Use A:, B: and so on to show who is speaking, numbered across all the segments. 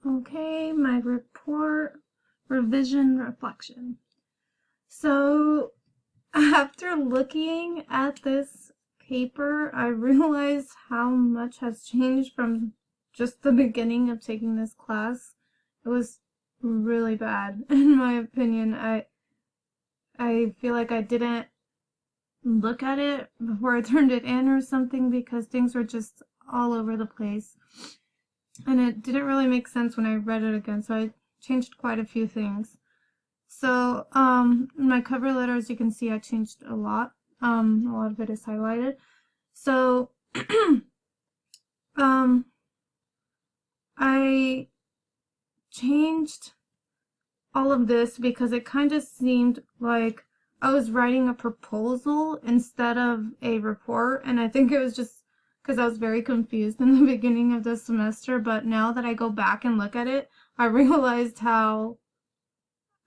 A: Okay, my report revision reflection. So after looking at this paper, I realized how much has changed from just the beginning of taking this class. It was really bad, in my opinion. I feel like I didn't look at it before I turned it in or something because things were just all over the place. And it didn't really make sense when I read it again, so I changed quite a few things. So, in my cover letter, as you can see, I changed a lot. A lot of it is highlighted. So, I changed all of this because it kind of seemed like I was writing a proposal instead of a report, and I think it was just because I was very confused in the beginning of the semester, but now that I go back and look at it, I realized how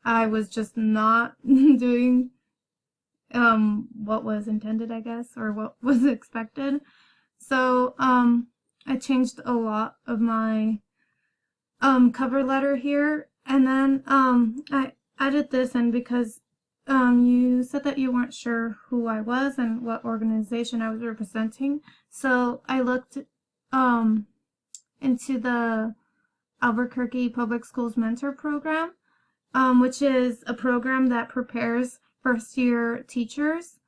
A: I was just not doing what was intended, I guess, or what was expected. So I changed a lot of my cover letter here, and then I added this in because you said that you weren't sure who I was and what organization I was representing. So I looked into the Albuquerque Public Schools Mentor Program, which is a program that prepares first-year teachers.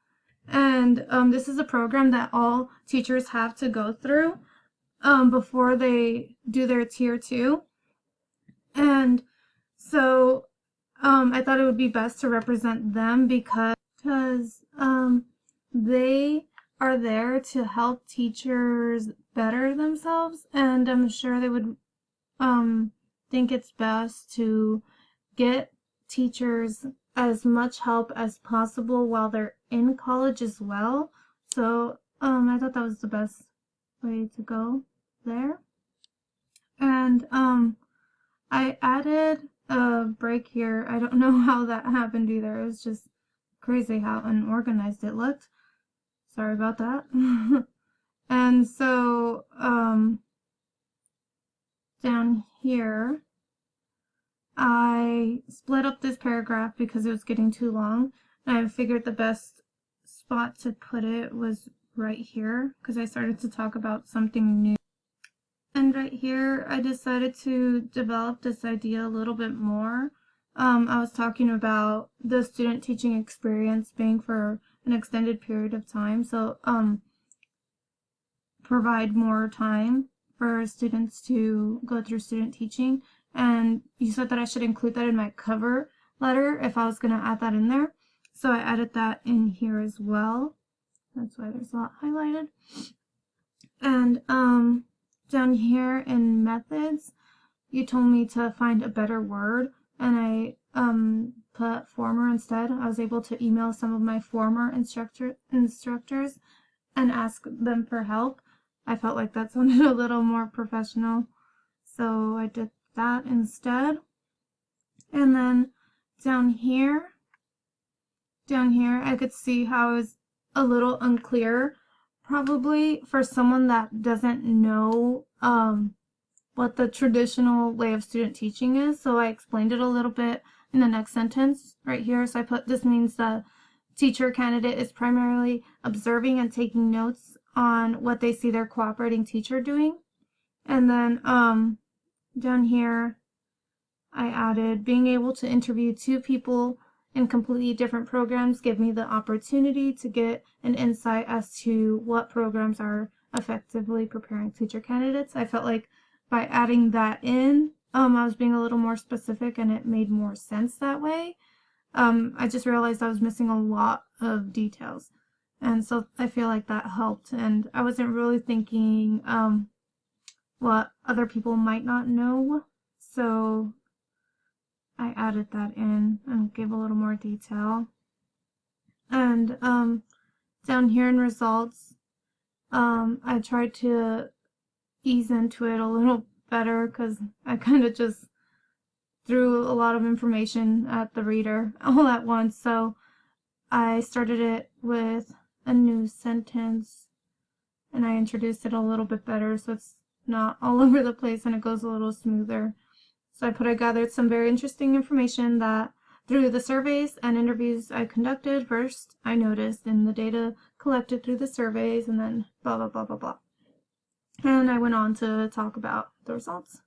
A: And this is a program that all teachers have to go through before they do their Tier 2. And so I thought it would be best to represent them because they are there to help teachers better themselves, and I'm sure they would think it's best to get teachers as much help as possible while they're in college as well. So I thought that was the best way to go there. And I added a break here. I don't know how that happened either. It was just crazy how unorganized it looked. Sorry about that. And so down here I split up this paragraph because it was getting too long, and I figured the best spot to put it was right here because I started to talk about something new. And right here, I decided to develop this idea a little bit more. I was talking about the student teaching experience being for an extended period of time, so provide more time for students to go through student teaching. And you said that I should include that in my cover letter if I was going to add that in there. So I added that in here as well. That's why there's a lot highlighted. And down here in methods, you told me to find a better word, and I put former instead. I was able to email some of my former instructors and ask them for help. I felt like that sounded a little more professional, so I did that instead. And then down here I could see how it was a little unclear, probably for someone that doesn't know what the traditional way of student teaching is. So I explained it a little bit in the next sentence right here. So I put, this means the teacher candidate is primarily observing and taking notes on what they see their cooperating teacher doing. And then down here I added, being able to interview two people in completely different programs give me the opportunity to get an insight as to what programs are effectively preparing teacher candidates. I felt like by adding that in, I was being a little more specific and it made more sense that way. I just realized I was missing a lot of details, and so I feel like that helped, and I wasn't really thinking what other people might not know, so I added that in and gave a little more detail. And down here in results, I tried to ease into it a little better because I kind of just threw a lot of information at the reader all at once. So I started it with a new sentence and I introduced it a little bit better so it's not all over the place and it goes a little smoother. So I put, I gathered some very interesting information that through the surveys and interviews I conducted. First, I noticed in the data collected through the surveys, and then blah, blah, blah, blah, blah. And I went on to talk about the results.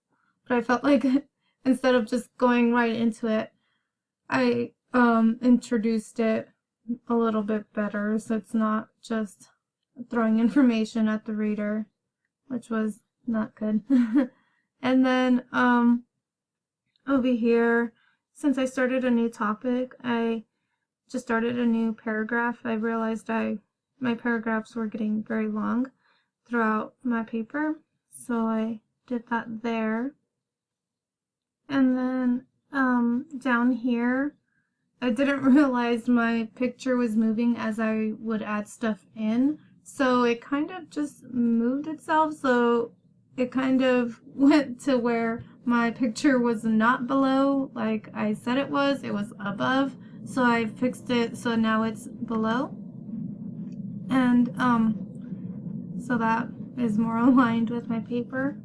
A: But I felt like instead of just going right into it, I introduced it a little bit better, so it's not just throwing information at the reader, which was not good. And then over here, since I started a new topic, I just started a new paragraph. I realized my paragraphs were getting very long throughout my paper, so I did that there. And then down here, I didn't realize my picture was moving as I would add stuff in, so it kind of just moved itself, so it kind of went to where my picture was not below like I said it was above, so I fixed it so now it's below. And so that is more aligned with my paper.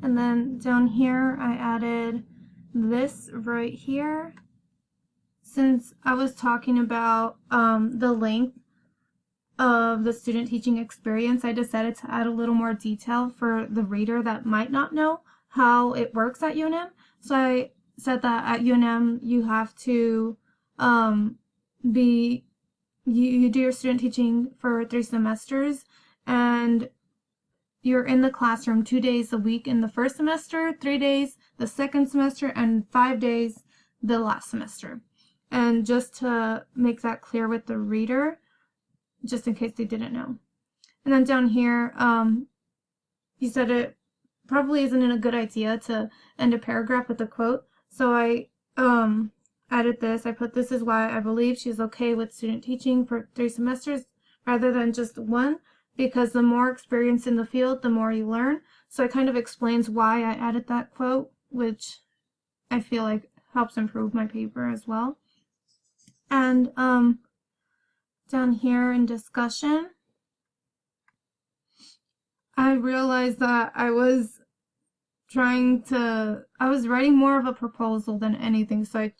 A: And then down here I added this right here. Since I was talking about the length of the student teaching experience, I decided to add a little more detail for the reader that might not know how it works at UNM. So I said that at UNM you have to you do your student teaching for 3 semesters, and you're in the classroom 2 days a week in the first semester, 3 days the second semester, and 5 days the last semester. And just to make that clear with the reader, just in case they didn't know. And then down here, you said it probably isn't a good idea to end a paragraph with a quote. So I added this. I put, "This is why I believe she's okay with student teaching for 3 semesters rather than just 1, because the more experience in the field, the more you learn." So it kind of explains why I added that quote, which I feel like helps improve my paper as well. And down here in discussion, I realized that I was writing more of a proposal than anything, so I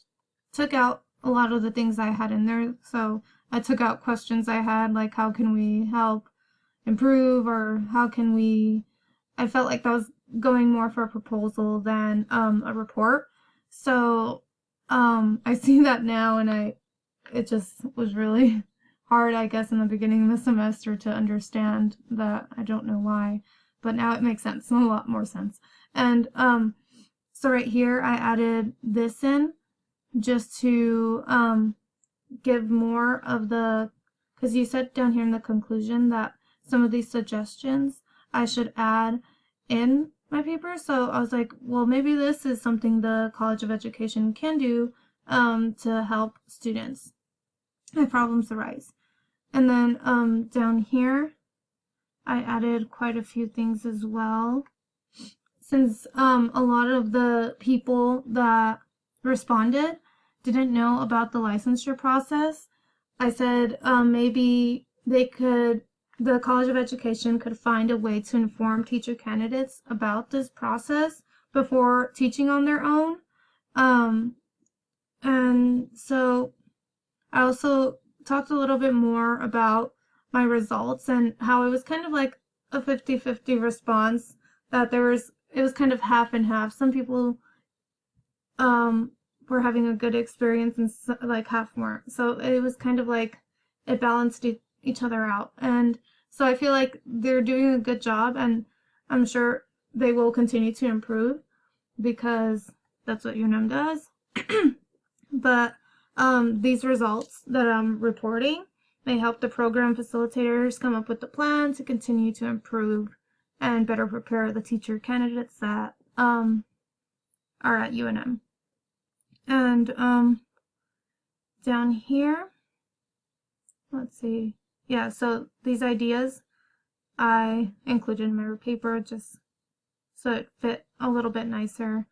A: took out a lot of the things I had in there. So I took out questions I had, like how can we help improve, or how can we, I felt like that was going more for a proposal than a report. So I see that now, and it just was really hard, I guess, in the beginning of the semester to understand that. I don't know why, but now it makes sense, a lot more sense. And so right here I added this in just to give more of the, because you said down here in the conclusion that some of these suggestions I should add in my paper. So I was like, well, maybe this is something the College of Education can do to help students if problems arise. And then down here I added quite a few things as well. Since a lot of the people that responded didn't know about the licensure process, I said maybe the College of Education could find a way to inform teacher candidates about this process before teaching on their own. And so I also talked a little bit more about my results and how it was kind of like a 50-50 response, that it was kind of half and half. Some people were having a good experience and like half weren't. So it was kind of like it balanced each other out. And so I feel like they're doing a good job, and I'm sure they will continue to improve because that's what UNM does. But these results that I'm reporting may help the program facilitators come up with the plan to continue to improve and better prepare the teacher candidates that are at UNM. And down here, let's see. Yeah, so these ideas I included in my paper just so it fit a little bit nicer.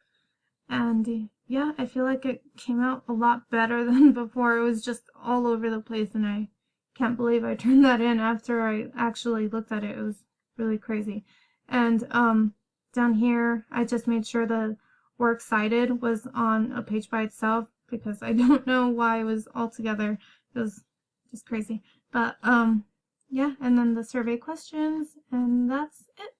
A: And yeah, I feel like it came out a lot better than before. It was just all over the place, and I can't believe I turned that in after I actually looked at it. It was really crazy. And down here, I just made sure the works cited was on a page by itself because I don't know why it was all together. It was just crazy. But yeah, and then the survey questions, and that's it.